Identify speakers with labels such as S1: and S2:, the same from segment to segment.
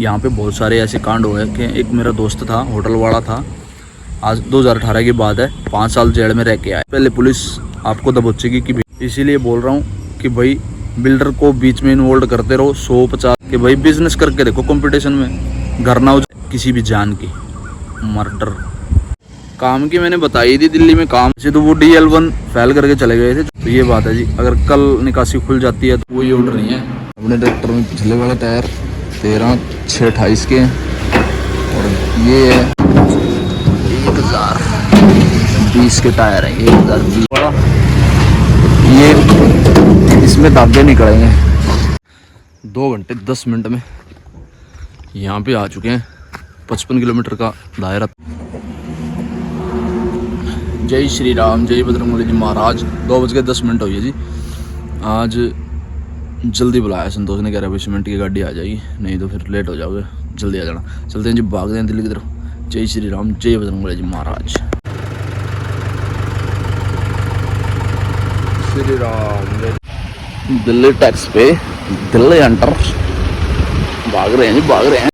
S1: यहाँ पे बहुत सारे ऐसे कांड हुए कि एक मेरा दोस्त था, होटल वाला था, आज 2018 की बात है, 5 साल जेल में रह के आया। पहले पुलिस आपको दबोचेगी कि इसीलिए बोल रहा हूँ कि भाई बिल्डर को बीच में इन्वॉल्व करते रहो 150 कि भाई बिजनेस करके देखो कंपटीशन में, घर ना हो किसी भी जान की। मर्डर काम की मैंने बताई थी, दिल्ली में काम से तो वो DL1 फैल करके चले गए थे। तो ये बात है जी, अगर कल निकासी खुल जाती है तो कोई ऑर्डर नहीं है। अपने ट्रैक्टर में पिछले वाले टायर 13/6/28 के और ये है 1020 के टायर है, 1020 वाला। ये इसमें धागे निकलेंगे। 2 घंटे 10 मिनट में यहाँ पे आ चुके हैं। 55 किलोमीटर का दायरा। जय श्री राम, जय बजरंगबली जी महाराज। 2:10 हुई है जी। आज जल्दी बुलाया संतोष ने, कह रहा है सीमेंट की गाड़ी आ जाएगी, नहीं तो फिर लेट हो जाओगे, जल्दी आ जाना। चलते हैं जी, भागते हैं दिल्ली की तरफ। जय श्री राम, जय बजरंगबली जी महाराज। श्री राम। दिल्ली टैक्स पे दिल्ली एंटर भाग रहे हैं जी, भाग रहे हैं।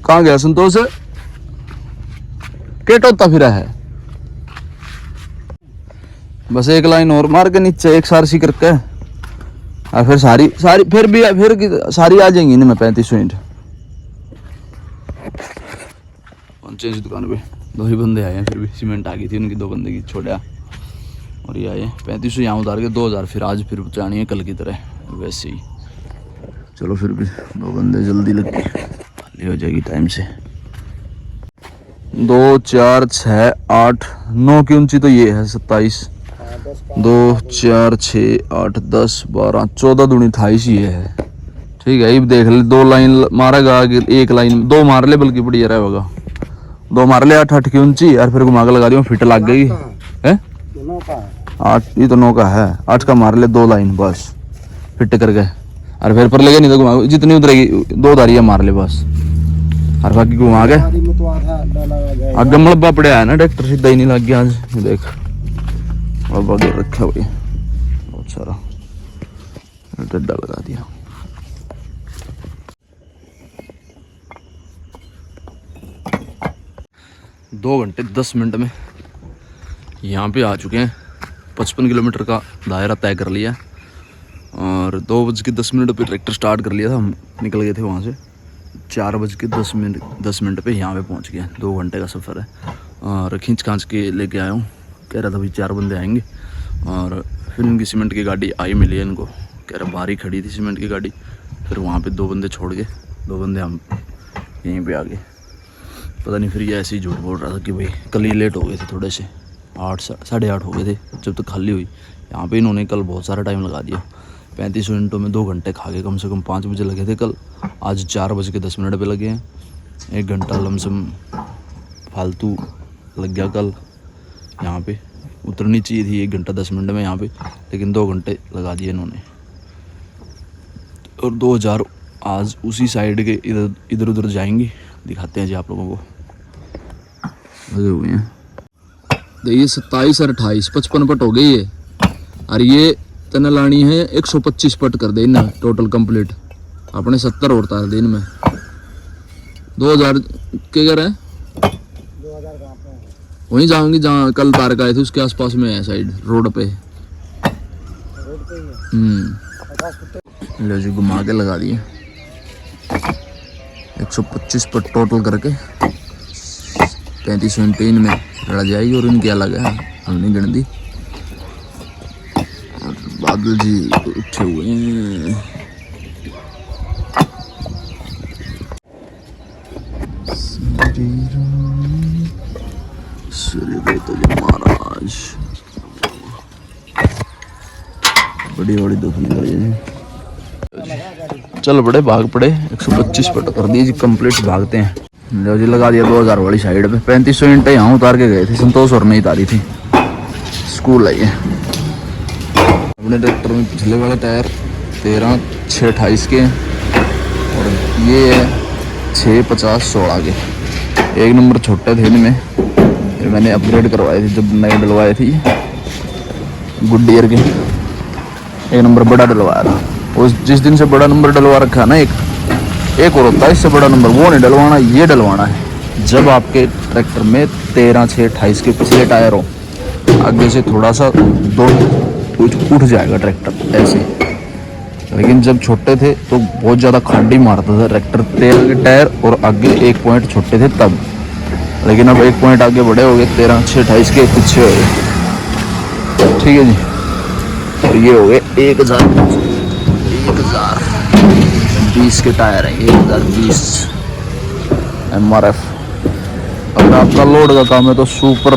S1: कहाँ गया संतोष? केट होता फिर है, बस एक लाइन और मार के नीचे एक सारसी करके और फिर सारी फिर सारी आ जाएंगी इनमें 35 मिनट। पहुंचे इस दुकान पे, 2 ही बंदे आए हैं, फिर भी सीमेंट आ गई थी उनकी, 2 बंदे की छोड़ा और ये आए 3500 यहाँ उतार के 2000 फिर आज फिर पहुँचानी है कल की तरह वैसे ही। चलो फिर भी 2 बंदे जल्दी लग के खाली हो जाएगी टाइम से। 2 4 6 8 9 की ऊंची तो ये है 27, 2 4 6 8 10 12 14 दूनी 28 ये है। ठीक है, ये देख ले, 2 लाइन मारेगा, एक लाइन 2 मार ले, बल्कि बढ़िया रहेगा। 2 मार ले 8 की ऊंची और फिर घुमा के लगा दी, फिट लग गई है। 8 ये तो 9 का है, 8 का मार ले 2 लाइन बस फिट करके, और फिर पर लगे नहीं तो घुमा, जितनी उतरेगी 2 धारियां मार ले बस, और बाकी घुमा के आगे मलबा पड़ा है ना, ट्रैक्टर सीधा ही नहीं लग गया आज। देख मलबा गिर रखा भाई बहुत सारा, डंडा लगा दिया। दो घंटे 10 मिनट में यहाँ पे आ चुके हैं। 55 किलोमीटर का दायरा तय कर लिया और 2:10 पे ट्रैक्टर स्टार्ट कर लिया था। हम निकल गए थे वहाँ से 4:10 पे यहाँ पे पहुँच गए। 2 घंटे का सफ़र है और खींच खांच के लेके आया हूँ। कह रहा था भाई 4 बंदे आएंगे और फिर उनकी सीमेंट की गाड़ी आई मिली है इनको। कह रहा बाहर ही खड़ी थी सीमेंट की गाड़ी, फिर वहाँ पे 2 बंदे छोड़ के 2 बंदे हम यहीं पे आ गए। पता नहीं फिर ये ऐसे ही झूठ बोल रहा था कि भाई कल ही लेट हो गए थे थोड़े से, 8 साढ़े 8 हो गए थे जब तक खाली हुई। यहाँ पे इन्होंने कल बहुत सारा टाइम लगा दिया, 35 मिनटों में 2 घंटे खा के कम से कम 5 बजे लगे थे कल, आज 4:10 पे लगे हैं। 1 घंटा लमसम फालतू लग गया कल। यहाँ पे उतरनी चाहिए थी 1 घंटा 10 मिनट में यहाँ पे, लेकिन 2 घंटे लगा दिए इन्होंने। और 2000 आज उसी साइड के इधर उधर जाएंगे, दिखाते हैं जी आप लोगों को। लगे हुए हैं देखिए 27 और 28 55 पट हो गई ये, और ये तना लानी है 125 पट कर दे इन्हें टोटल कंप्लीट। अपने 70 और तार दिन में 2000 के घर है, वहीं जाऊंगी जहाँ कल तार का आए थे उसके आसपास में है साइड रोड पे। लो जी घुमा के लगा दिए 125 पट टोटल करके 35 मिनट में लड़ जाएगी। और इनके अलग है, हमने गिन दी। और बादल जी उठे हुए हैं। महाराज बड़ी बड़ी दुखने लगी है। चल बड़े भाग पड़े, 125 पट कर दी जी कंप्लीट, भागते हैं। लो जी लगा दिया 2000 वाली साइड पे। 3500 ईंटें यहाँ उतार के गए थे, संतोष और नहीं उतारी थी, स्कूल आई है। अपने ट्रैक्टर में पिछले वाले टायर 13/6/28 के और ये है 6, 50, 16 के। एक नंबर छोटे थे इनमें, फिर मैंने अपग्रेड करवाए थे जब नए डलवाए थे गुडियर के। एक नंबर बड़ा डलवाया था। उस जिस दिन से बड़ा नंबर डलवा रखा है ना, एक और होता है इससे बड़ा नंबर, वो नहीं डलवाना, ये डलवाना है। जब आपके ट्रैक्टर में 13, 6, 28 के पिछले टायर हो, आगे से थोड़ा सा दो उठ जाएगा ट्रैक्टर ऐसे। लेकिन जब छोटे थे तो बहुत ज़्यादा खांडी मारता था ट्रैक्टर, 13 के टायर और आगे 1 पॉइंट छोटे थे तब। लेकिन अब 1 पॉइंट आगे बड़े हो गए, 13, 6, 28 के पीछे हो गए। ठीक है जी। और ये हो गए 1020 के टायर हैं, 1020 MRF। अगर आपका लोड का काम है तो सुपर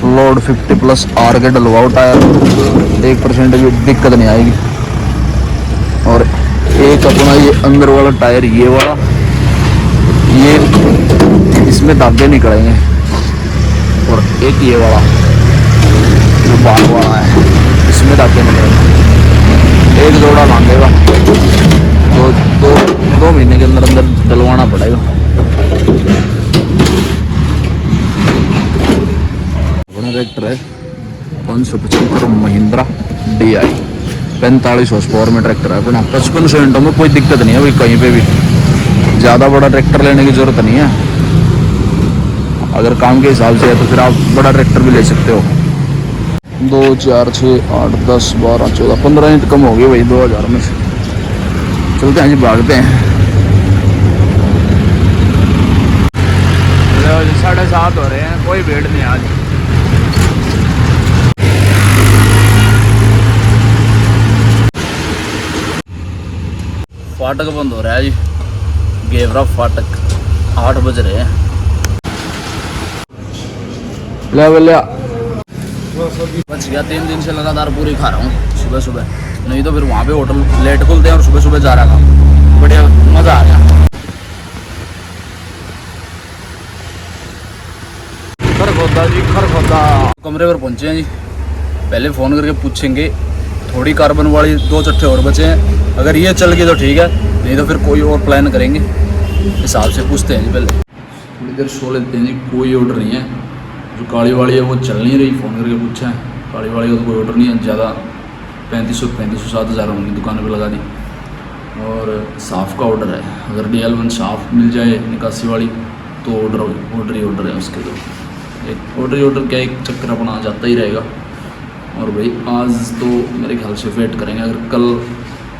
S1: लोड 50+ R के डलवाओ टायर, 1% भी दिक्कत नहीं आएगी। और एक अपना ये अंदर वाला टायर, ये वाला, ये इसमें धागे निकलेंगे। और एक ये वाला जो बाल वाला है, इसमें धागे निकलेंगे। एक जोड़ा मांगेगा तो 2 महीने के अंदर अंदर डलवाना पड़ेगा। अपना ट्रैक्टर है 575 महिंद्रा DI, 45 हॉर्स पावर में ट्रैक्टर है अपना। 55 घंटों में कोई दिक्कत नहीं है भाई, कहीं पे भी। ज़्यादा बड़ा ट्रैक्टर लेने की ज़रूरत नहीं है। अगर काम के हिसाब से है तो फिर आप बड़ा ट्रैक्टर भी ले सकते हो। 2, 4, 6, 8, 10, 12, 14, 15 यूनिट कम हो गई भाई 2000 में से। चलते हैं जी, भागते हैं। 7:30 हो रहे हैं, कोई भीड़ नहीं आज। फाटक बंद हो रहा है जी, गेवरा फाटक। 8 बज रहे हैं। ले बच गया। 3 दिन से लगातार पूरी खा रहा हूँ सुबह सुबह, नहीं तो फिर वहाँ पे होटल लेट खुलते हैं और सुबह सुबह जा रहा था। बढ़िया मज़ा आ गया। खरखोदा जी, खरखोदा कमरे पर पहुँचे हैं जी। पहले फ़ोन करके पूछेंगे, थोड़ी कार्बन वाली 2 चट्टे और बचे हैं, अगर ये चल गई तो ठीक है, नहीं तो फिर कोई और प्लान करेंगे। हिसाब से पूछते हैं जी पहले। थोड़ी देर सो लेते हैं जी। कोई ऑर्डर नहीं है। जो काली वाली है वो चल नहीं रही, फ़ोन करके पूछा है। काली वाली का तो कोई ऑर्डर नहीं है। ज़्यादा 3500 7,000 होंगी, दुकान पे लगा दी। और साफ़ का ऑर्डर है, अगर DL1 साफ़ मिल जाए 81 वाली तो ऑर्डर है उसके। तो एक ऑर्डर क्या, एक चक्कर अपना जाता ही रहेगा। और भाई आज तो मेरे ख्याल से वेट करेंगे। अगर कल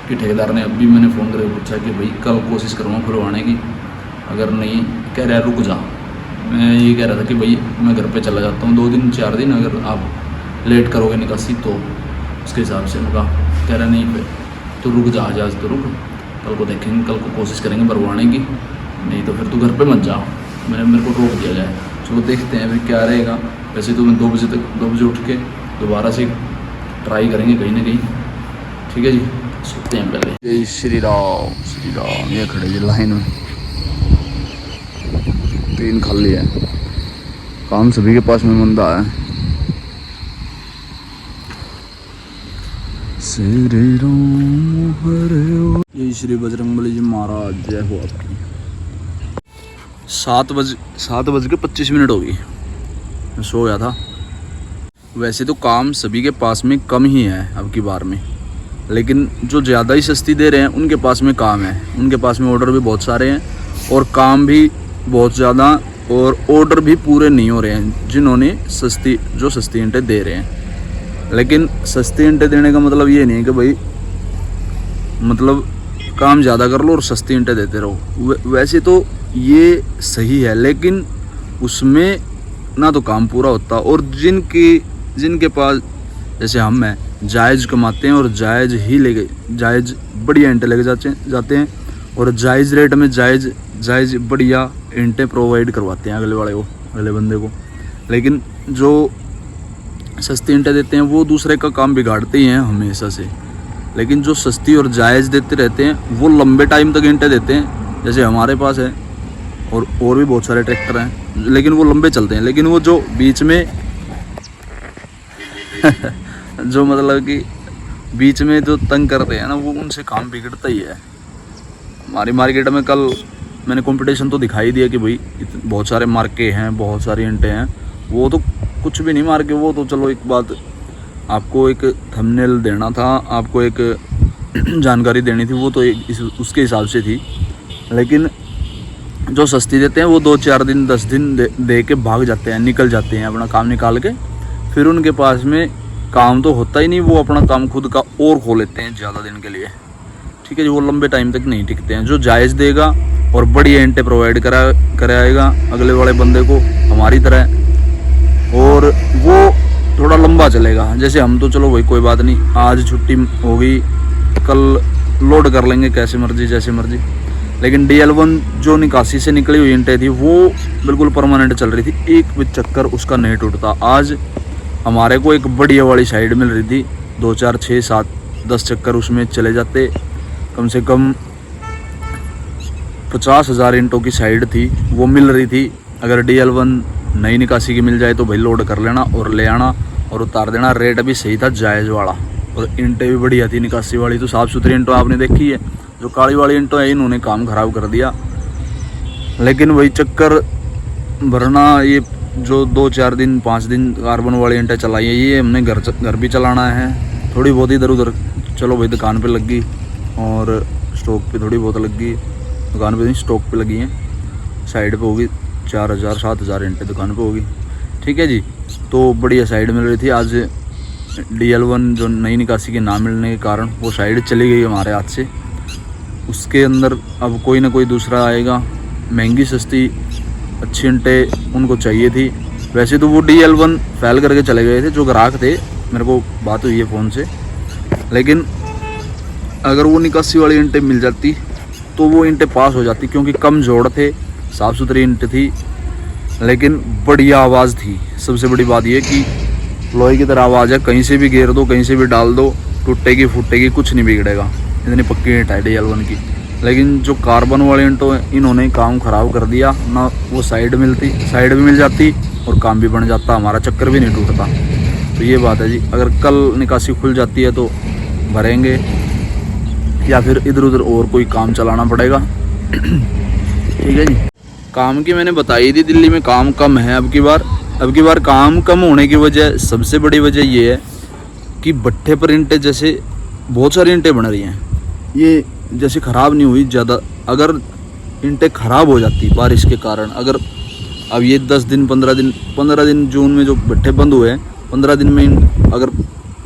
S1: की ठेकेदार ने अभी मैंने फ़ोन करके पूछा कि भाई कल कोशिश करूँगा खुलवाने की, अगर नहीं कह रहा है रुक जा। मैं ये कह रहा था कि भाई मैं घर पे चला जाता हूँ 2 दिन 4 दिन, अगर आप लेट करोगे निकासी तो उसके हिसाब से। मैं कह रहा नहीं पे तो रुक जा, आज तो रुक, कल को देखेंगे, कल को कोशिश करेंगे भरवाने की, नहीं तो फिर तू घर पे मत जा। मेरे को रोक दिया जाए। चलो देखते हैं अभी क्या रहेगा। वैसे तो मैं 2 बजे उठ के दोबारा से ट्राई करेंगे कहीं ना कहीं। ठीक है जी, सोते हैं पहले। जय श्री राम, श्री राम। ये खड़े जी लाइन में, 3 खाली है। काम सभी के पास में मंदा है। श्री राम हरे। जय श्री बजरंगबली जी महाराज, जय हो आपकी। 7:25 हो गई, मैं सो गया था। वैसे तो काम सभी के पास में कम ही है अब की बार में, लेकिन जो ज़्यादा ही सस्ती दे रहे हैं उनके पास में काम है। उनके पास में ऑर्डर भी बहुत सारे हैं और काम भी बहुत ज़्यादा, और ऑर्डर भी पूरे नहीं हो रहे हैं जिन्होंने सस्ती ईंटें दे रहे हैं। लेकिन सस्ती ईंटें देने का मतलब ये नहीं है कि भाई मतलब काम ज़्यादा कर लो और सस्ती ईंटें देते रहो। वैसे तो ये सही है, लेकिन उसमें ना तो काम पूरा होता। और जिनके पास जैसे हम हैं, जायज़ कमाते हैं और जायज़ बढ़िया ईंटें लेके जाते हैं और जायज़ रेट में जायज़ बढ़िया ईंटें प्रोवाइड करवाते हैं अगले बंदे को। लेकिन जो सस्ती ईंटें देते हैं वो दूसरे का काम बिगाड़ते ही हैं हमेशा से। लेकिन जो सस्ती और जायज़ देते रहते हैं वो लंबे टाइम तक ईंटें देते हैं। जैसे हमारे पास है और भी बहुत सारे ट्रैक्टर हैं, लेकिन वो लंबे चलते हैं। लेकिन वो जो बीच में जो मतलब कि बीच में जो तंग करते हैं ना, वो उनसे काम बिगड़ता ही है। हमारी मार्केट में कल मैंने कंपटीशन तो दिखाई दिया कि भाई बहुत सारे मार्के हैं, बहुत सारी ईंटें हैं। वो तो कुछ भी नहीं मार्के, वो तो चलो एक बात, आपको एक थंबनेल देना था, आपको एक जानकारी देनी थी, वो तो उसके हिसाब से थी। लेकिन जो सस्ती देते हैं वो 2-4 दिन 10 दिन दे के भाग जाते हैं, निकल जाते हैं अपना काम निकाल के। फिर उनके पास में काम तो होता ही नहीं, वो अपना काम खुद का और खो लेते हैं ज़्यादा दिन के लिए। ठीक है जी, वो लंबे टाइम तक नहीं टिकते हैं। जो जायज़ देगा और बढ़िया ईंटें प्रोवाइड कराएगा अगले वाले बंदे को हमारी तरह, और वो थोड़ा लंबा चलेगा। जैसे हम तो चलो भाई कोई बात नहीं, आज छुट्टी हो गई, कल लोड कर लेंगे कैसे मर्जी जैसे मर्जी। लेकिन DL1 जो निकासी से निकली हुई ईंटें थी वो बिल्कुल परमानेंट चल रही थी, एक भी चक्कर उसका नहीं टूटता। आज हमारे को एक बढ़िया वाली साइड मिल रही थी, 2, 4, 6, 7, 10 चक्कर उसमें चले जाते। कम से कम 50,000 ईंटों की साइड थी वो मिल रही थी। अगर DL1 नई निकासी की मिल जाए तो भाई लोड कर लेना और ले आना और उतार देना। रेट भी सही था, जायज़ वाला, और ईंटें भी बढ़िया थी। निकासी वाली तो साफ़ सुथरी ईंटों आपने देखी है, जो काली वाली ईंटों है इन्होंने काम ख़राब कर दिया। लेकिन वही चक्कर भरना, ये जो 2, 4 दिन 5 दिन कार्बन वाली ईंटें चलाई है, ये हमने घर भी चलाना है। थोड़ी बहुत इधर उधर चलो भाई दुकान पे लग गई और स्टॉक पे थोड़ी बहुत लग गई, दुकान पे नहीं स्टॉक पे लगी हैं। साइड पे होगी 4,000-7,000 ईंटें दुकान पे होगी। ठीक है जी, तो बढ़िया साइड मिल रही थी। आज DL1 जो नई निकासी के ना मिलने के कारण वो साइड चली गई हमारे हाथ से। उसके अंदर अब कोई ना कोई दूसरा आएगा, महंगी सस्ती अच्छी ईंटें उनको चाहिए थी। वैसे तो वो DL1 फैल करके चले गए थे जो ग्राहक थे, मेरे को बात हुई है फ़ोन से। लेकिन अगर वो निकासी वाली ईंटें मिल जाती तो वो ईंटें पास हो जाती, क्योंकि कम जोड़ थे, साफ़ सुथरी ईंटें थी, लेकिन बढ़िया आवाज़ थी। सबसे बड़ी बात ये कि लोहे की तरह आवाज़ है, कहीं से भी घेर दो, कहीं से भी डाल दो, टूटेगी फूटेगी कुछ नहीं बिगड़ेगा, इतनी पक्की ईंट है DL1 की। लेकिन जो कार्बन वाले ईंटों हैं इन्होंने काम ख़राब कर दिया ना। वो साइड भी मिल जाती और काम भी बन जाता, हमारा चक्कर भी नहीं टूटता। तो ये बात है जी, अगर कल निकासी खुल जाती है तो भरेंगे, या फिर इधर उधर और कोई काम चलाना पड़ेगा। ठीक है जी, काम की मैंने बताई थी, दिल्ली में काम कम है अब की बार काम कम होने की वजह, सबसे बड़ी वजह ये है कि भट्ठे पर ईंटें, जैसे बहुत सारी ईंटें बन रही हैं, ये जैसे ख़राब नहीं हुई ज़्यादा। अगर ईंटें ख़राब हो जाती बारिश के कारण, अगर अब ये 10 दिन 15 दिन जून में जो भट्ठे बंद हुए हैं, 15 दिन में अगर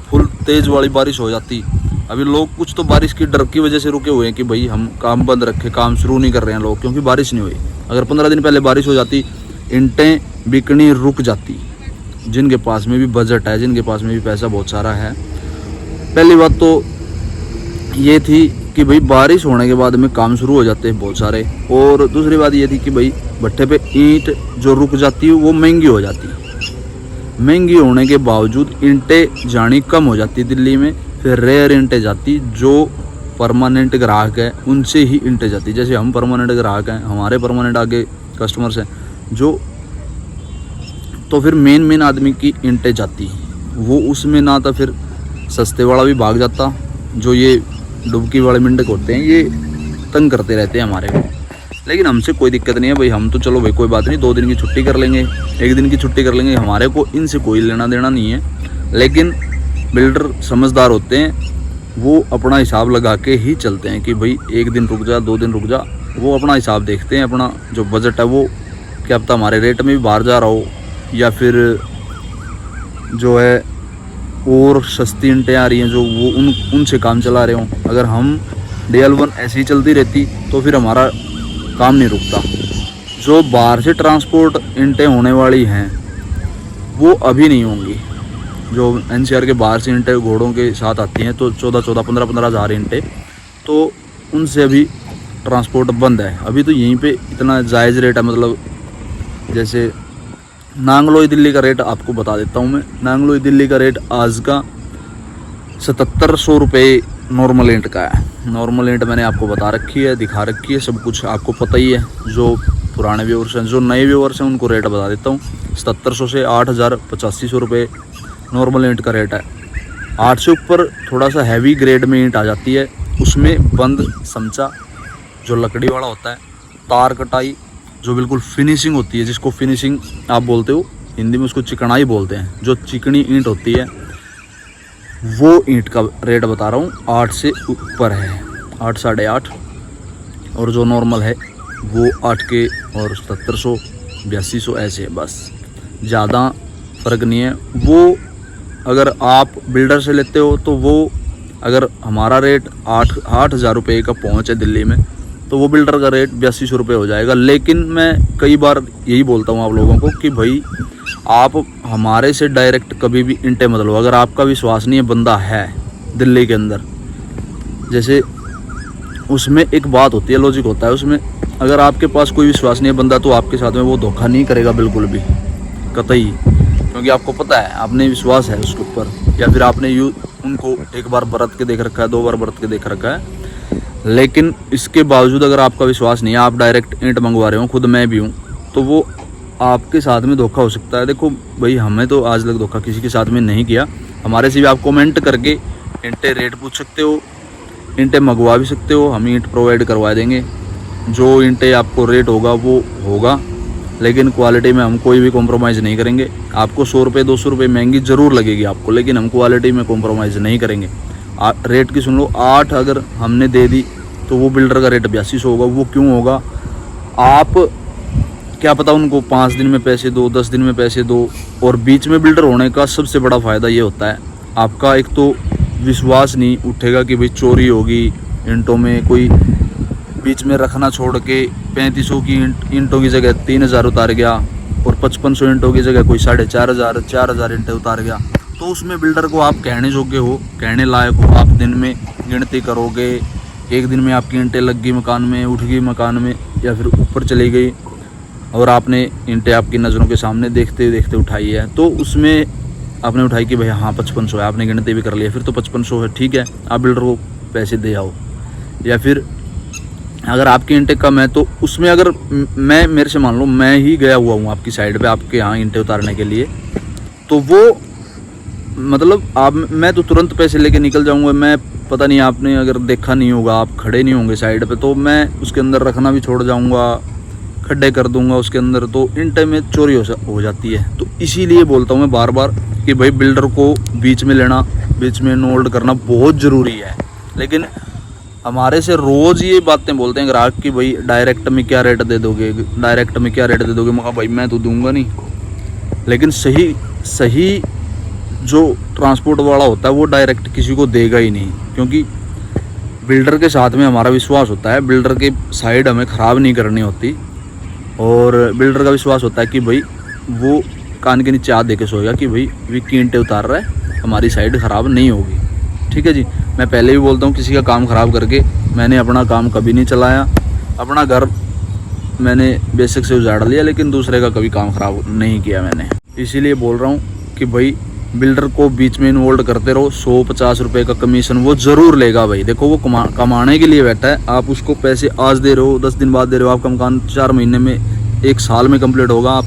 S1: फुल तेज़ वाली बारिश हो जाती, अभी लोग कुछ तो बारिश की डर की वजह से रुके हुए हैं कि भाई हम काम बंद रखे, काम शुरू नहीं कर रहे हैं लोग, क्योंकि बारिश नहीं हुई। अगर 15 दिन पहले बारिश हो जाती, ईंटें बिकनी रुक जाती। जिनके पास में भी बजट है, जिनके पास में भी पैसा बहुत सारा है, पहली बात तो ये थी कि भाई बारिश होने के बाद में काम शुरू हो जाते हैं बहुत सारे। और दूसरी बात ये थी कि भाई भट्ठे पे ईंट जो रुक जाती है वो महंगी हो जाती है। महंगी होने के बावजूद ईंटें जानी कम हो जाती दिल्ली में, फिर रेयर ईंटें जाती। जो परमानेंट ग्राहक है उनसे ही ईंटें जाती। जैसे हम परमानेंट ग्राहक हैं, हमारे परमानेंट आगे कस्टमर्स हैं जो, तो फिर मेन आदमी की ईंटें जाती, वो उसमें ना था। फिर सस्ते वाला भी भाग जाता। जो ये डुबकी वाले मिंडक होते हैं ये तंग करते रहते हैं हमारे को। लेकिन हमसे कोई दिक्कत नहीं है भाई, हम तो चलो भाई कोई बात नहीं, 2 दिन की छुट्टी कर लेंगे, 1 दिन की छुट्टी कर लेंगे, हमारे को इनसे कोई लेना देना नहीं है। लेकिन बिल्डर समझदार होते हैं, वो अपना हिसाब लगा के ही चलते हैं कि भाई 1 दिन रुक जा, 2 दिन रुक जा। वो अपना हिसाब देखते हैं, अपना जो बजट है वो क्या पता हमारे रेट में भी बाहर जा रहा हो, या फिर जो है और सस्ती ईंटें आ रही हैं जो वो उनसे काम चला रहे हों। अगर हम DL1 ऐसी ही चलती रहती तो फिर हमारा काम नहीं रुकता। जो बाहर से ट्रांसपोर्ट ईंटें होने वाली हैं वो अभी नहीं होंगी। जो NCR के बाहर से ईंटें घोड़ों के साथ आती हैं तो 14-14, 15-15 हज़ार ईंटें, तो उनसे अभी ट्रांसपोर्ट बंद है। अभी तो यहीं पे इतना जायज़ रेट है। मतलब जैसे नांगलोई दिल्ली का रेट आपको बता देता हूँ मैं। नांगलोई दिल्ली का रेट आज का 7700 रुपये नॉर्मल ईंट का है। नॉर्मल ईंट मैंने आपको बता रखी है, दिखा रखी है, सब कुछ आपको पता ही है। जो पुराने व्यूअर्स हैं, जो नए व्यूअर्स हैं, उनको रेट बता देता हूँ। 7700 से 8,085 रुपये नॉर्मल ईंट का रेट है। 8 से ऊपर थोड़ा सा हैवी ग्रेड में ईंट आ जाती है, उसमें बंद समचा जो लकड़ी वाला होता है तार कटाई जो बिल्कुल फिनिशिंग होती है, जिसको फिनिशिंग आप बोलते हो, हिंदी में उसको चिकनाई बोलते हैं, जो चिकनी ईंट होती है, वो ईंट का रेट बता रहा हूँ 8 से ऊपर है, 8 साढ़े 8। और जो नॉर्मल है वो 8 के और 7700 8200 ऐसे है, बस ज़्यादा फ़र्क नहीं है। वो अगर आप बिल्डर से लेते हो तो वो, अगर हमारा रेट 8,000 रुपये का पहुँच है दिल्ली में, तो वो बिल्डर का रेट 8200 रुपये हो जाएगा। लेकिन मैं कई बार यही बोलता हूँ आप लोगों को कि भाई आप हमारे से डायरेक्ट कभी भी ईंटें मत लो अगर आपका विश्वसनीय बंदा है दिल्ली के अंदर। जैसे उसमें एक बात होती है, लॉजिक होता है उसमें, अगर आपके पास कोई विश्वसनीय बंदा तो आपके साथ में वो धोखा नहीं करेगा बिल्कुल भी, कतई, क्योंकि आपको पता है, आपने विश्वास है उसके ऊपर, या फिर आपने उनको एक बार बरत के देख रखा है, 2 बार बरत के देख रखा है। लेकिन इसके बावजूद अगर आपका विश्वास नहीं है, आप डायरेक्ट ईंट मंगवा रहे हो, खुद मैं भी हूँ, तो वो आपके साथ में धोखा हो सकता है। देखो भाई, हमें तो आज तक धोखा किसी के साथ में नहीं किया। हमारे से भी आप कमेंट करके ईंटें रेट पूछ सकते हो, ईंटें मंगवा भी सकते हो, हम ईंट प्रोवाइड करवा देंगे। जो ईंटें आपको रेट होगा वो होगा, लेकिन क्वालिटी में हम कोई भी कॉम्प्रोमाइज़ नहीं करेंगे। आपको 100 रुपये 200 रुपये महंगी ज़रूर लगेगी आपको, लेकिन हम क्वालिटी में कॉम्प्रोमाइज़ नहीं करेंगे। रेट की सुन लो, 8 अगर हमने दे दी तो वो बिल्डर का रेट 8200 होगा। वो क्यों होगा? आप क्या पता उनको 5 दिन में पैसे दो, 10 दिन में पैसे दो। और बीच में बिल्डर होने का सबसे बड़ा फ़ायदा ये होता है, आपका एक तो विश्वास नहीं उठेगा कि भाई चोरी होगी ईंटों में, कोई बीच में रखना छोड़ के 3500 की ईंटों की जगह 3000 उतार गया, और 5500 ईंटों की जगह कोई 4500 4000 ईंटें उतार गया, तो उसमें बिल्डर को आप कहने योग्य हो, कहने लायक हो। आप दिन में गिनती करोगे, एक दिन में आपकी ईंटें लग गई मकान में, उठ गई मकान में, या फिर ऊपर चली गई, और आपने ईंटें आपकी नज़रों के सामने देखते देखते उठाई है, तो उसमें आपने उठाई कि भाई हाँ 5500 है, आपने गिनती भी कर लिया, फिर तो 5500 है, ठीक है, आप बिल्डर को पैसे दे आओ। या फिर अगर आपकी ईंटें कम है तो उसमें अगर मेरे से मान लो मैं ही गया हुआ हूँ आपकी साइड पे आपके यहाँ ईंटें उतारने के लिए, तो वो मतलब मैं तो तुरंत पैसे लेके निकल जाऊँगा। मैं पता नहीं, आपने अगर देखा नहीं होगा, आप खड़े नहीं होंगे साइड पे, तो मैं उसके अंदर रखना भी छोड़ जाऊँगा, खड्डे कर दूंगा उसके अंदर, तो ईंटें में चोरी हो जाती है। तो इसीलिए बोलता हूँ मैं बार बार कि भाई बिल्डर को बीच में लेना, बीच में इन्वॉल्व करना बहुत ज़रूरी है। लेकिन हमारे से रोज़ ये बातें बोलते हैं ग्राहक कि भाई डायरेक्ट में क्या रेट दे दोगे, डायरेक्ट में क्या रेट दे दोगे। मैं कहा भाई मैं तो दूंगा नहीं, लेकिन सही जो ट्रांसपोर्ट वाला होता है वो डायरेक्ट किसी को देगा ही नहीं, क्योंकि बिल्डर के साथ में हमारा विश्वास होता है, बिल्डर के साइड हमें ख़राब नहीं करनी होती, और बिल्डर का विश्वास होता है कि भाई वो कान के नीचे हाथ दे के सोएगा कि भाई विक्की ईंटें उतार रहा है, हमारी साइड ख़राब नहीं होगी। ठीक है जी, मैं पहले भी बोलता हूँ किसी का काम ख़राब करके मैंने अपना काम कभी नहीं चलाया। अपना घर मैंने बेसिक से उजाड़ लिया, लेकिन दूसरे का कभी काम ख़राब नहीं किया मैंने। इसीलिए बोल रहा हूँ कि भाई बिल्डर को बीच में इन्वॉल्व करते रहो। 150 रुपये का कमीशन वो ज़रूर लेगा भाई। देखो वो कमाने के लिए बैठा है, आप उसको पैसे आज दे रहे हो, 10 दिन बाद दे रहे हो, आपका मकान 4 महीने में 1 साल में कंप्लीट होगा, आप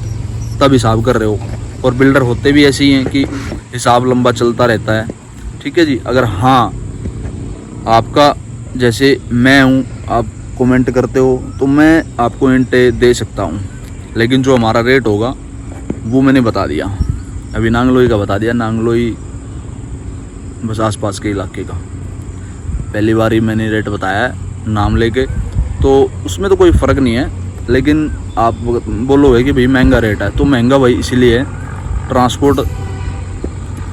S1: तब हिसाब कर रहे हो। और बिल्डर होते भी ऐसे ही हैं कि हिसाब लंबा चलता रहता है। ठीक है जी, अगर हाँ आपका जैसे मैं हूँ, आप कमेंट करते हो तो मैं आपको ईंटें दे सकता हूँ, लेकिन जो हमारा रेट होगा वो मैंने बता दिया। अभी नांगलोई का बता दिया, नांगलोई बस आसपास के इलाके का पहली बार ही मैंने रेट बताया है नाम लेके, तो उसमें तो कोई फ़र्क नहीं है। लेकिन आप बोलोगे कि भाई महंगा रेट है, तो महंगा भाई इसीलिए है, ट्रांसपोर्ट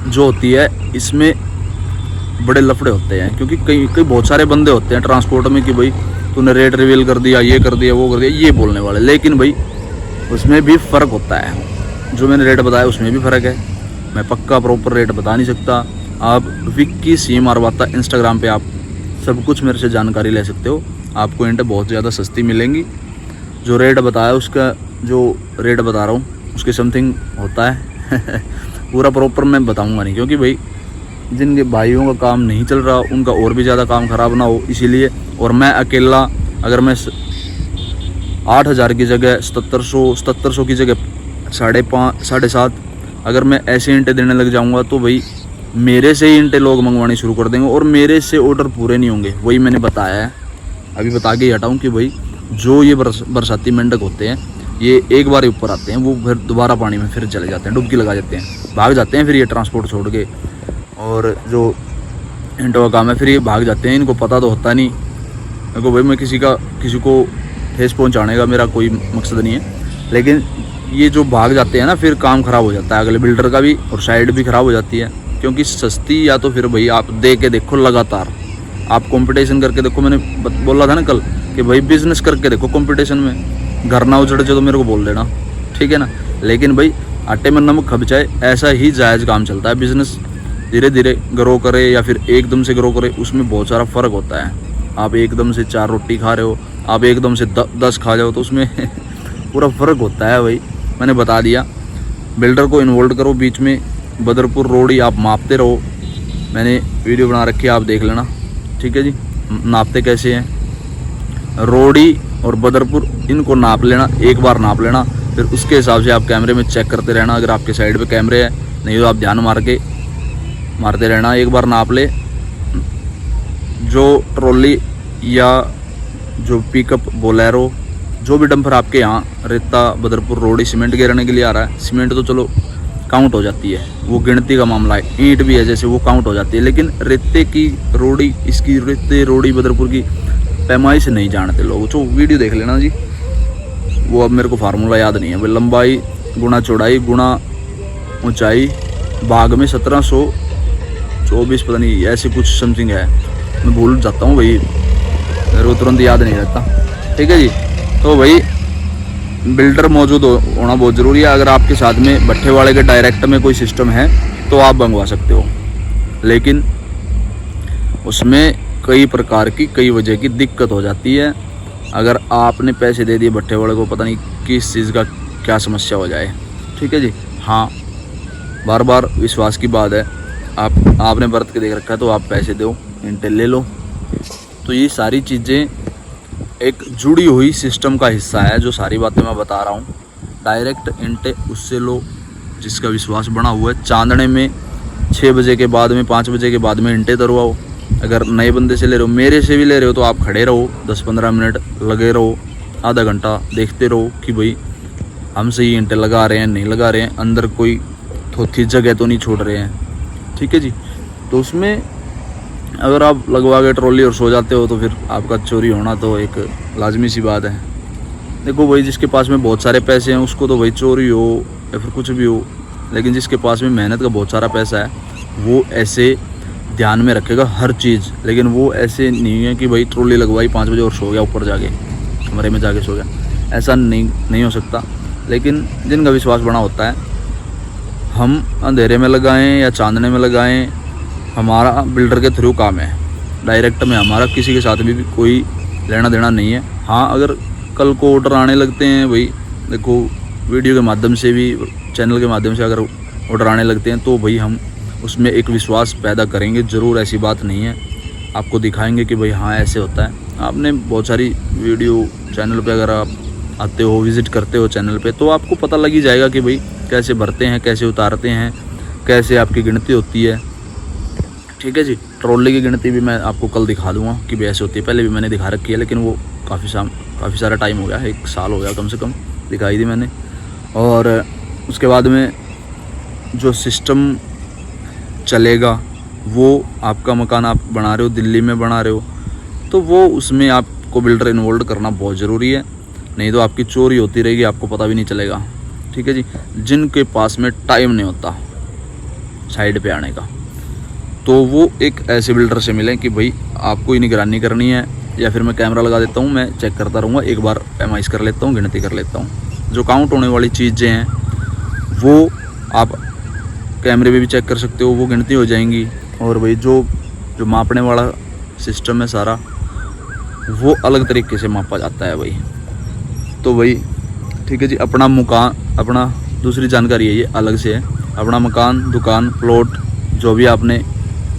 S1: जो होती है इसमें बड़े लफड़े होते हैं, क्योंकि कई बहुत सारे बंदे होते हैं ट्रांसपोर्ट में कि भाई तूने रेट रिवील कर दिया, ये कर दिया, वो कर दिया, ये बोलने वाले। लेकिन भाई उसमें भी फ़र्क होता है, जो मैंने रेट बताया उसमें भी फ़र्क है। मैं पक्का प्रॉपर रेट बता नहीं सकता। आप विक्की सी मारवाता इंस्टाग्राम पे आप सब कुछ मेरे से जानकारी ले सकते हो, आपको ईंटें बहुत ज़्यादा सस्ती मिलेंगी। जो रेट बताया उसका, जो रेट बता रहा हूँ उसके समथिंग होता है पूरा प्रॉपर मैं बताऊँगा नहीं, क्योंकि भाई जिनके भाइयों का काम नहीं चल रहा उनका और भी ज़्यादा काम ख़राब ना हो, इसीलिए। और मैं अकेला अगर मैं 8000 की जगह 7700 की जगह 5.5 7.5 अगर मैं ऐसे ईंटें देने लग जाऊंगा तो भाई मेरे से ही ईंटें लोग मंगवानी शुरू कर देंगे, और मेरे से ऑर्डर पूरे नहीं होंगे। वही मैंने बताया है, अभी बता के ही हटाऊँ कि भाई जो ये बरसाती मेंढक होते हैं, ये एक बार ऊपर आते हैं, वो फिर दोबारा पानी में फिर चले जाते हैं, डुबकी लगा जाते हैं, भाग जाते हैं फिर ये ट्रांसपोर्ट छोड़ के। और जो इंटो का काम है, फिर ये भाग जाते हैं, इनको पता तो होता नहीं। मेरे को भाई मैं किसी को ठेस पहुंचाने का मेरा कोई मकसद नहीं है, लेकिन ये जो भाग जाते हैं ना, फिर काम ख़राब हो जाता है अगले बिल्डर का भी, और साइड भी ख़राब हो जाती है। क्योंकि सस्ती, या तो फिर भाई आप दे के देखो लगातार, आप कंपटीशन करके देखो। मैंने बोला था ना कल कि भाई बिजनेस करके देखो कंपटीशन में, घर ना उजड़ जाए तो मेरे को बोल देना, ठीक है ना। लेकिन भाई आटे में नमक खप जाए, ऐसा ही जायज़ काम चलता है। बिजनेस धीरे धीरे ग्रो करे या फिर एकदम से ग्रो करे, उसमें बहुत सारा फ़र्क होता है। आप एकदम से 4 रोटी खा रहे हो, आप एकदम से 10 खा जाओ, तो उसमें पूरा फ़र्क होता है भाई। मैंने बता दिया, बिल्डर को इन्वॉल्व करो बीच में। बदरपुर रोड ही आप मापते रहो, मैंने वीडियो बना रखी है, आप देख लेना, ठीक है जी। नापते कैसे हैं, रोडी और बदरपुर, इनको नाप लेना, एक बार नाप लेना, फिर उसके हिसाब से आप कैमरे में चेक करते रहना। अगर आपके साइड पे कैमरे हैं, नहीं तो आप ध्यान मारते रहना। एक बार नाप ले, जो ट्रॉली या जो पिकअप बोलेरो, जो भी डंपर आपके यहाँ रेता बदरपुर रोडी सीमेंट गिरने के लिए आ रहा है, सीमेंट तो चलो काउंट हो जाती है, वो गिनती का मामला है। ईंट भी है जैसे, वो काउंट हो जाती है, लेकिन रेते की रोडी, इसकी रेते रोडी बदरपुर की पैमाई से नहीं जानते लोग। तो वीडियो देख लेना जी, वो अब मेरे को फार्मूला याद नहीं है भाई। लंबाई गुना चौड़ाई गुना ऊंचाई, भाग में 1724 पता नहीं ऐसे कुछ समथिंग है, मैं भूल जाता हूँ भाई, मेरे को तुरंत याद नहीं रहता, ठीक है जी। तो भाई बिल्डर मौजूद होना बहुत ज़रूरी है। अगर आपके साथ में भट्ठे वाले के डायरेक्ट में कोई सिस्टम है तो आप मंगवा सकते हो, लेकिन उसमें कई प्रकार की, कई वजह की दिक्कत हो जाती है। अगर आपने पैसे दे दिए भट्ठे वाले को, पता नहीं किस चीज़ का क्या समस्या हो जाए, ठीक है जी। हाँ, बार बार विश्वास की बात है, आपने बरत के देख रखा है तो आप पैसे दो, इंटेल ले लो। तो ये सारी चीज़ें एक जुड़ी हुई सिस्टम का हिस्सा है, जो सारी बातें मैं बता रहा हूँ। डायरेक्ट इंटे उससे लो जिसका विश्वास बना हुआ है। चांदने में 6 बजे के बाद में, 5 बजे के बाद में इंटे तरवाओ। अगर नए बंदे से ले रहे हो, मेरे से भी ले रहे हो, तो आप खड़े रहो, 10-15 मिनट लगे रहो, आधा घंटा देखते रहो कि भाई हम सही इंटे लगा रहे हैं, नहीं लगा रहे हैं, अंदर कोई थोथी जगह तो नहीं छोड़ रहे हैं, ठीक है जी। तो उसमें अगर आप लगवा के ट्रॉली और सो जाते हो तो फिर आपका चोरी होना तो एक लाजमी सी बात है। देखो भाई, जिसके पास में बहुत सारे पैसे हैं उसको तो भाई चोरी हो या फिर कुछ भी हो, लेकिन जिसके पास में मेहनत का बहुत सारा पैसा है वो ऐसे ध्यान में रखेगा हर चीज़। लेकिन वो ऐसे नहीं है कि भाई ट्रॉली लगवाई 5 बजे और सो गया, ऊपर जाके कमरे में जाके सो गया, ऐसा नहीं हो सकता। लेकिन जिनका विश्वास बना होता है, हम अंधेरे में लगाएं या चांदने में लगाएं, हमारा बिल्डर के थ्रू काम है। डायरेक्ट में हमारा किसी के साथ भी कोई लेना देना नहीं है। हाँ, अगर कल को ऑर्डर आने लगते हैं भाई, देखो वीडियो के माध्यम से भी, चैनल के माध्यम से अगर ऑर्डर आने लगते हैं तो भाई हम उसमें एक विश्वास पैदा करेंगे ज़रूर, ऐसी बात नहीं है। आपको दिखाएंगे कि भाई हाँ ऐसे होता है। आपने बहुत सारी वीडियो चैनल पे अगर आप आते हो, विज़िट करते हो चैनल पे, तो आपको पता लग ही जाएगा कि भाई कैसे भरते हैं, कैसे उतारते हैं, कैसे आपकी गिनती होती है, ठीक है जी। ट्रॉली की गिनती भी मैं आपको कल दिखा दूंगा कि भी ऐसे होती है। पहले भी मैंने दिखा रखी है, लेकिन वो काफ़ी सारा टाइम हो गया है, 1 साल हो गया कम से कम, दिखाई थी मैंने। और उसके बाद में जो सिस्टम चलेगा, वो आपका मकान आप बना रहे हो, दिल्ली में बना रहे हो, तो वो उसमें आपको बिल्डर इन्वॉल्व करना बहुत ज़रूरी है, नहीं तो आपकी चोरी होती रहेगी, आपको पता भी नहीं चलेगा, ठीक है जी। जिनके पास में टाइम नहीं होता साइड पे आने का, तो वो एक ऐसे बिल्डर से मिलें कि भाई आपको ही निगरानी करनी है, या फिर मैं कैमरा लगा देता हूँ, मैं चेक करता रहूँगा, एक बार एमआईस कर लेता हूँ, गिनती कर लेता हूँ। जो काउंट होने वाली चीज़ें हैं वो आप कैमरे में भी चेक कर सकते हो, वो गिनती हो जाएंगी। और भाई जो मापने वाला सिस्टम है सारा, वो अलग तरीके से मापा जाता है भाई। तो भाई ठीक है जी, अपना मकान, अपना दूसरी जानकारी है ये अलग से है, अपना मकान, दुकान, प्लॉट, जो भी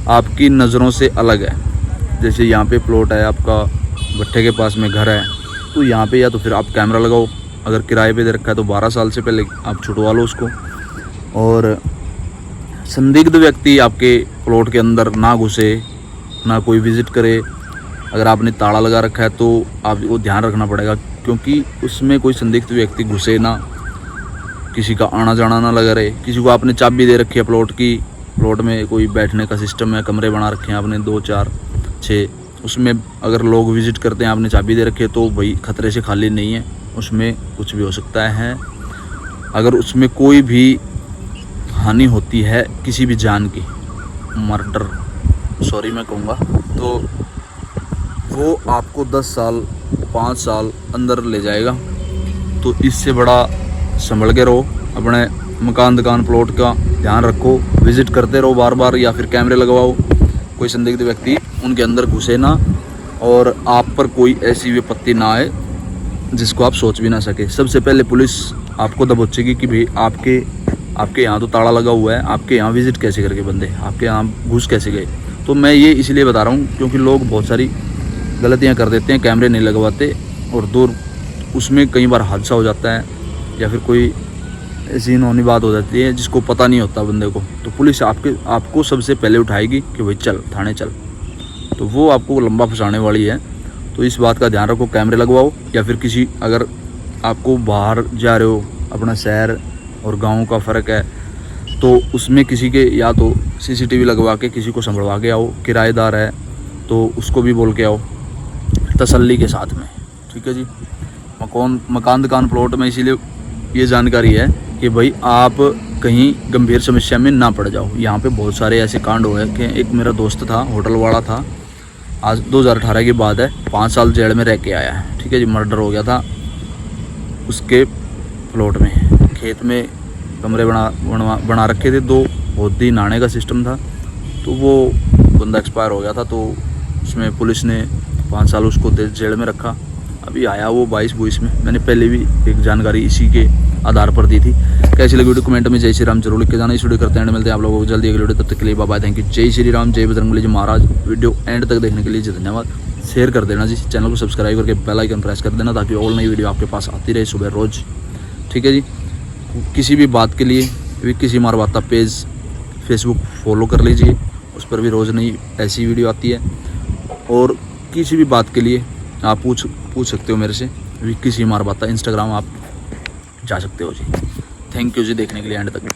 S1: आपकी नज़रों से अलग है। जैसे यहाँ पे प्लॉट है आपका, भट्ठे के पास में घर है, तो यहाँ पे या तो फिर आप कैमरा लगाओ, अगर किराए पे दे रखा है तो 12 साल से पहले आप छुटवा लो उसको। और संदिग्ध व्यक्ति आपके प्लॉट के अंदर ना घुसे, ना कोई विज़िट करे, अगर आपने ताला लगा रखा है तो आपको ध्यान रखना पड़ेगा, क्योंकि उसमें कोई संदिग्ध व्यक्ति घुसे ना, किसी का आना जाना ना लगा रहे। किसी को आपने चाबी दे रखी है प्लॉट की, प्लॉट में कोई बैठने का सिस्टम है, कमरे बना रखे हैं आपने 2 4 6, उसमें अगर लोग विजिट करते हैं आपने चाबी दे रखी है तो भाई खतरे से खाली नहीं है, उसमें कुछ भी हो सकता है। अगर उसमें कोई भी हानि होती है किसी भी जान की, मर्डर सॉरी मैं कहूँगा, तो वो आपको 10 साल 5 साल अंदर ले जाएगा। तो इससे बड़ा संभल के रहो, अपने मकान दुकान प्लॉट का ध्यान रखो, विजिट करते रहो बार बार, या फिर कैमरे लगवाओ, कोई संदिग्ध व्यक्ति उनके अंदर घुसे ना और आप पर कोई ऐसी विपत्ति ना आए जिसको आप सोच भी ना सके। सबसे पहले पुलिस आपको दबोचेगी कि भाई आपके यहाँ तो ताला लगा हुआ है, आपके यहाँ विजिट कैसे करके बंदे आपके यहाँ घुस कैसे गए। तो मैं ये इसलिए बता रहा हूँ क्योंकि लोग बहुत सारी गलतियाँ कर देते हैं, कैमरे नहीं लगवाते और दूर उसमें कई बार हादसा हो जाता है या फिर कोई ऐसी इनहोनी बात हो जाती है जिसको पता नहीं होता बंदे को। तो पुलिस आपको सबसे पहले उठाएगी कि भाई चल थाने चल, तो वो आपको लंबा फंसाने वाली है। तो इस बात का ध्यान रखो, कैमरे लगवाओ, या फिर किसी अगर आपको बाहर जा रहे हो, अपना शहर और गांव का फ़र्क है, तो उसमें किसी के या तो CCTV लगवा के किसी को संभलवा के आओ, किराएदार है तो उसको भी बोल के आओ तसल्ली के साथ में, ठीक है जी। मकान दुकान प्लॉट में इसीलिए ये जानकारी है कि भाई आप कहीं गंभीर समस्या में ना पड़ जाओ। यहाँ पे बहुत सारे ऐसे कांड हुए कि एक मेरा दोस्त था, होटल वाला था, आज 2018 की बात है, 5 साल जेल में रह के आया है, ठीक है जी। मर्डर हो गया था उसके प्लॉट में, खेत में कमरे बना रखे थे 2, होदी नहाने का सिस्टम था, तो वो बंदा एक्सपायर हो गया था। तो उसमें पुलिस ने 5 साल उसको जेल में रखा। अभी आया वो 22 में। मैंने पहले भी एक जानकारी इसी के आधार पर दी थी। कैसी लगी वीडियो कमेंट में जय श्री राम जरूर लिख के जाना। इस वीडियो करते हैं, मिलते हैं आप लोगों को जल्दी एक वीडियो, तब तक के लिए बाय बाय, थैंक यू, जय श्री राम, जय बजरंगबली जी महाराज। वीडियो एंड तक देखने के लिए धन्यवाद। शेयर कर देना जी, चैनल को सब्सक्राइब करके बेल आइकन प्रेस कर देना ताकि और नई वीडियो आपके पास आती रहे सुबह रोज़, ठीक है जी। किसी भी बात के लिए विक्की मारवाता पेज फेसबुक फॉलो कर लीजिए, उस पर भी रोज़ नई ऐसी वीडियो आती है। और किसी भी बात के लिए आप पूछ सकते हो मेरे से, विक्की मारवाता इंस्टाग्राम आप जा सकते हो जी। थैंक यू जी देखने के लिए एंड तक।